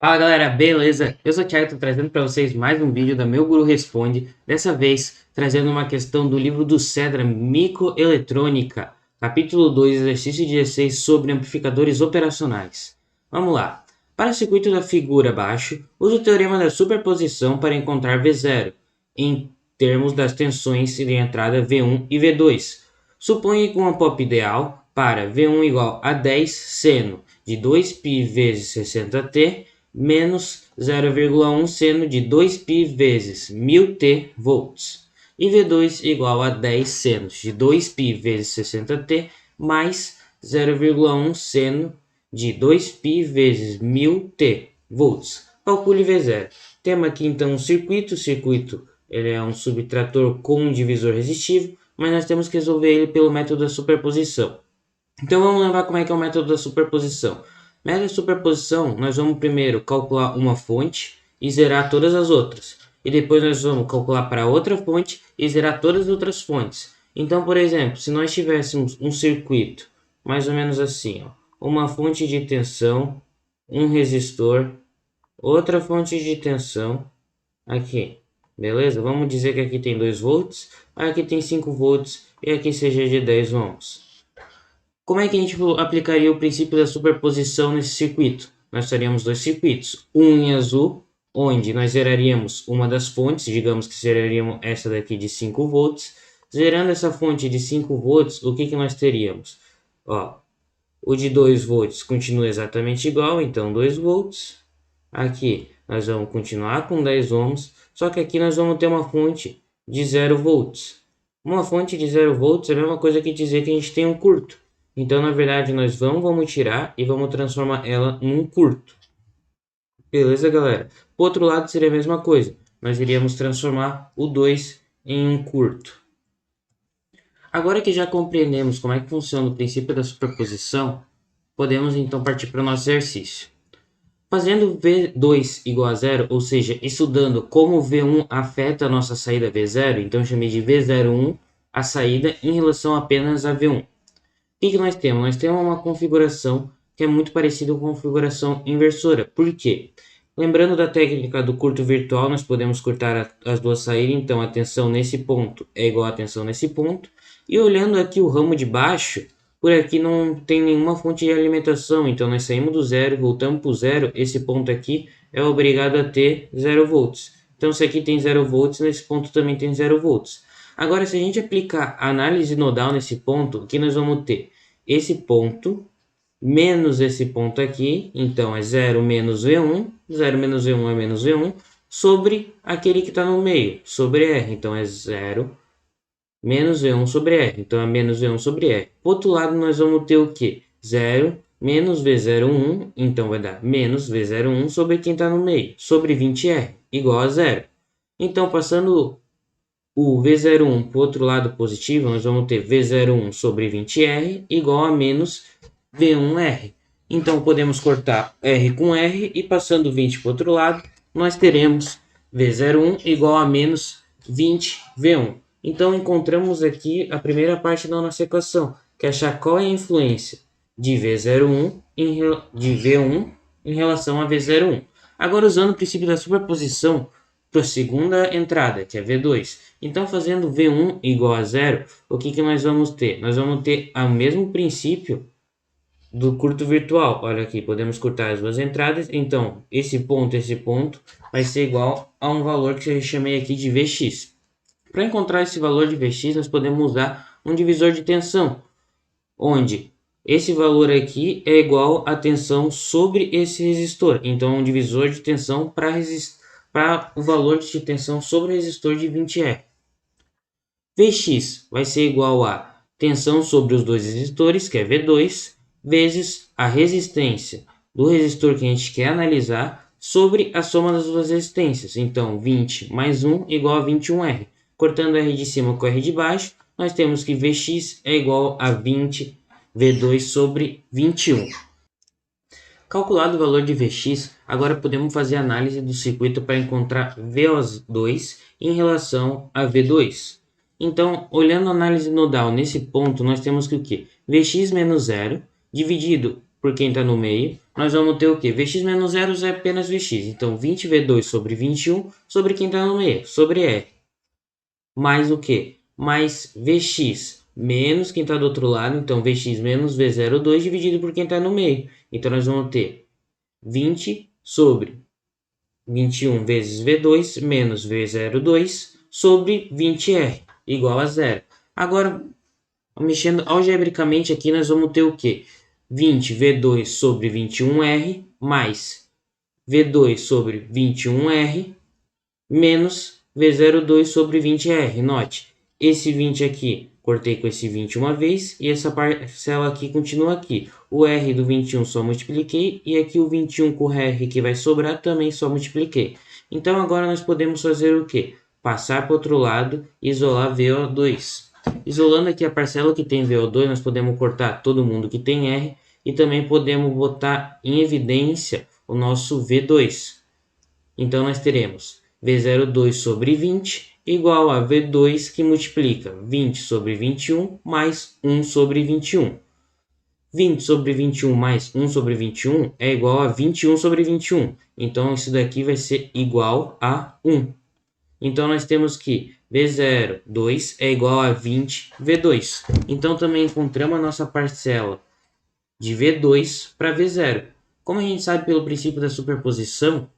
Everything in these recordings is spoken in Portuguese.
Fala galera, beleza? Eu sou o Thiago, tô trazendo para vocês mais um vídeo da Meu Guru Responde. Dessa vez, trazendo uma questão do livro do Cedra, Microeletrônica, capítulo 2, exercício 16, sobre amplificadores operacionais. Vamos lá. Para o circuito da figura abaixo, use o teorema da superposição para encontrar V0, em termos das tensões de entrada V1 e V2. Suponha que uma pop ideal para V1 igual a 10 seno de 2π vezes 60T menos 0,1 seno de 2π vezes 1000T volts. E V2 igual a 10 senos de 2π vezes 60T mais 0,1 seno de 2π vezes 1000T volts. Calcule V0. Temos aqui então um circuito. O circuito ele é um subtrator com um divisor resistivo, mas nós temos que resolver ele pelo método da superposição. Então vamos lembrar como é que é o método da superposição. Método de superposição, nós vamos primeiro calcular uma fonte e zerar todas as outras. E depois nós vamos calcular para outra fonte e zerar todas as outras fontes. Então, por exemplo, se nós tivéssemos um circuito mais ou menos assim, ó, uma fonte de tensão, um resistor, outra fonte de tensão, aqui, beleza? Vamos dizer que aqui tem 2 volts, aqui tem 5 volts e aqui seja de 10 ohms. Como é que a gente aplicaria o princípio da superposição nesse circuito? Nós teríamos dois circuitos, um em azul, onde nós zeraríamos uma das fontes, digamos que zeraríamos essa daqui de 5 volts. Zerando essa fonte de 5 volts, o que nós teríamos? Ó, o de 2 volts continua exatamente igual, então 2 volts. Aqui nós vamos continuar com 10 ohms, só que aqui nós vamos ter uma fonte de 0 volts. Uma fonte de 0 volts é a mesma coisa que dizer que a gente tem um curto. Então, na verdade, nós vamos tirar e vamos transformar ela num curto. Beleza, galera? Por outro lado, seria a mesma coisa. Nós iríamos transformar o 2 em um curto. Agora que já compreendemos como é que funciona o princípio da superposição, podemos então partir para o nosso exercício. Fazendo V2 igual a zero, ou seja, estudando como V1 afeta a nossa saída V0, então eu chamei de V01 a saída em relação apenas a V1. O que nós temos? Nós temos uma configuração que é muito parecida com a configuração inversora. Por quê? Lembrando da técnica do curto virtual, nós podemos cortar as duas saídas, então a tensão nesse ponto é igual a tensão nesse ponto. E olhando aqui o ramo de baixo, por aqui não tem nenhuma fonte de alimentação, então nós saímos do zero, voltamos para o zero, esse ponto aqui é obrigado a ter 0 volts. Então se aqui tem 0 volts, nesse ponto também tem 0 volts. Agora, se a gente aplicar a análise nodal nesse ponto, o que nós vamos ter? Esse ponto menos esse ponto aqui, então é 0 menos V1, 0 menos V1 é menos V1, sobre aquele que está no meio, sobre R, então é 0 menos V1 sobre R, então é menos V1 sobre R. Por outro lado, nós vamos ter o que? 0 menos V01, então vai dar menos V01 sobre quem está no meio, sobre 20R, igual a 0. Então, passando o V01 para o outro lado positivo, nós vamos ter V01 sobre 20R igual a menos V1R. Então, podemos cortar R com R e passando 20 para o outro lado, nós teremos V01 igual a menos 20V1. Então, encontramos aqui a primeira parte da nossa equação, que é achar qual é a influência de V01 de V1 em relação a V01. Agora, usando o princípio da superposição, para a segunda entrada, que é V2. Então, fazendo V1 igual a zero, o que nós vamos ter? Nós vamos ter o mesmo princípio do curto virtual. Olha aqui, podemos cortar as duas entradas. Então, esse ponto vai ser igual a um valor que eu chamei aqui de Vx. Para encontrar esse valor de Vx, nós podemos usar um divisor de tensão, onde esse valor aqui é igual a tensão sobre esse resistor. Então, é um divisor de tensão para o valor de tensão sobre o resistor de 20R. Vx vai ser igual a tensão sobre os dois resistores, que é V2, vezes a resistência do resistor que a gente quer analisar sobre a soma das duas resistências. Então, 20 mais 1 igual a 21R. Cortando R de cima com R de baixo, nós temos que Vx é igual a 20 V2 sobre 21. Calculado o valor de Vx, agora podemos fazer a análise do circuito para encontrar VO2 em relação a V2. Então, olhando a análise nodal nesse ponto, nós temos que o quê? Vx menos 0 dividido por quem está no meio, nós vamos ter o quê? Vx menos 0 é apenas Vx. Então, 20V2 sobre 21 sobre quem está no meio, sobre R. Mais o quê? Mais Vx menos quem está do outro lado. Então, Vx menos V02 dividido por quem está no meio. Então, nós vamos ter 20 sobre 21 vezes V2 menos V02 sobre 20R igual a 0. Agora, mexendo algebricamente aqui, nós vamos ter o quê? 20V2 sobre 21R mais V2 sobre 21R menos V02 sobre 20R. Note, esse 20 aqui, cortei com esse 20 uma vez e essa parcela aqui continua aqui. O R do 21 só multipliquei e aqui o 21 com o R que vai sobrar também só multipliquei. Então agora nós podemos fazer o quê? Passar para o outro lado e isolar VO2. Isolando aqui a parcela que tem VO2, nós podemos cortar todo mundo que tem R e também podemos botar em evidência o nosso V2. Então nós teremos V02 sobre 20 igual a V2 que multiplica 20 sobre 21 mais 1 sobre 21. 20 sobre 21 mais 1 sobre 21 é igual a 21 sobre 21. Então isso daqui vai ser igual a 1. Então nós temos que V02 é igual a 20 V2. Então também encontramos a nossa parcela de V2 para V0. Como a gente sabe pelo princípio da superposição,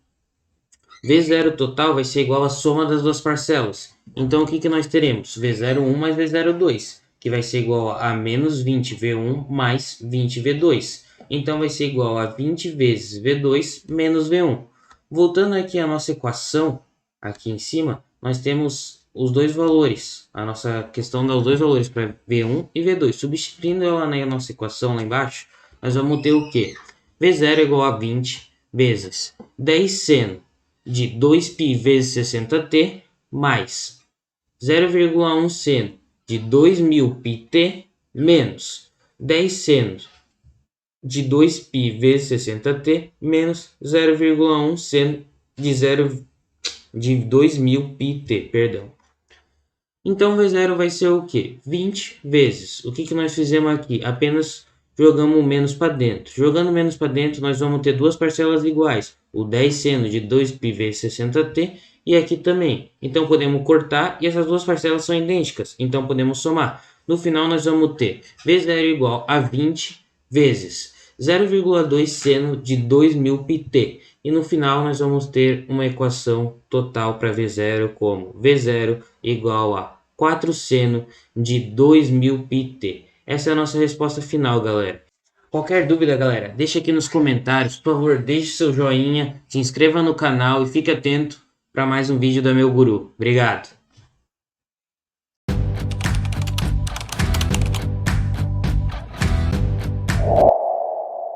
V0 total vai ser igual à soma das duas parcelas. Então o que nós teremos? V01 mais V02, que vai ser igual a menos 20V1 mais 20V2. Então vai ser igual a 20 vezes V2 menos V1. Voltando aqui à nossa equação, aqui em cima, nós temos os dois valores. A nossa questão dá os dois valores para V1 e V2. Substituindo ela na nossa equação lá embaixo, nós vamos ter o quê? V0 é igual a 20 vezes 10 seno de 2π vezes 60t mais 0,1 seno de 2000πt menos 10 seno de 2π vezes 60t menos 0,1 seno de 2000πt, perdão. Então V0 vai ser o que? 20 vezes. O que nós fizemos aqui? Apenas jogamos menos para dentro. Jogando menos para dentro, nós vamos ter duas parcelas iguais. O 10 seno de 2π vezes 60t e aqui também. Então podemos cortar e essas duas parcelas são idênticas. Então podemos somar. No final nós vamos ter V0 igual a 20 vezes 0,2 seno de 2000πt. E no final nós vamos ter uma equação total para V0 como V0 igual a 4 seno de 2000πt. Essa é a nossa resposta final, galera. Qualquer dúvida, galera, deixa aqui nos comentários. Por favor, deixe seu joinha, se inscreva no canal e fique atento para mais um vídeo da Meu Guru. Obrigado!